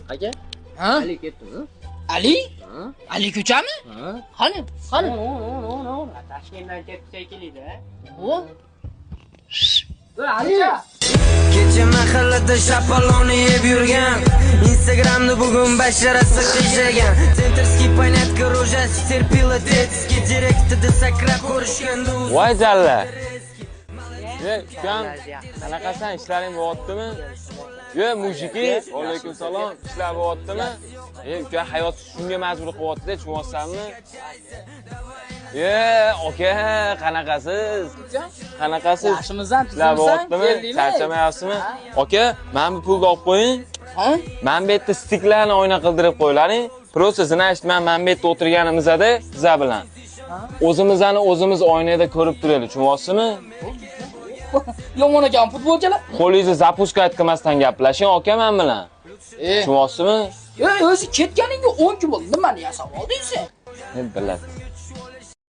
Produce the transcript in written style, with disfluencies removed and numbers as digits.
Aka? Ha? Ali ketdimi? Ali? Ha? Ali ko'chami? Ha? Qani? Qani? Toshkentdan ketdi shekilli-da. O? Ali! Kecha mahallada shapalonni yeb yurgan, Instagramda bugun basharasi qiyshirgan. Centerskiy понятка ro'jasi terpila tetski direktida sakrab ko'rishganda. Voy jalla. Ukam, qanaqasan? Ishlaring bo'lyaptimi? Yo, mujiki, alaykum salom. Ishlar bo'lyaptimi? Uka hayot shunga majbur qilyapti-da, tushunyapsanmi? Aka, qanaqasiz? Qanaqasiz? Yaxshimizdan Ishlar tuzimsan? bo'lyaptimi? Charchamayapsizmi? Aka, mana bu pulni olib qo'ying. Ha? Mana bu yerda stiklarni oyna qildirib qo'ylaring. Prosta zinashman mana bu yerda o'tirganimizda sizlar bilan. O'zimizni o'zimiz oynada ko'rib turaylik, tushunyapsizmi? Yomon ekan futbolchilar. Qo'lingizni zapuska qilmasdan gaplashing, aka men bilan. Tushunyapsizmi? O'zi ketganingga 10 kun bo'ldi. Nimani yasab olding sen? Biladi.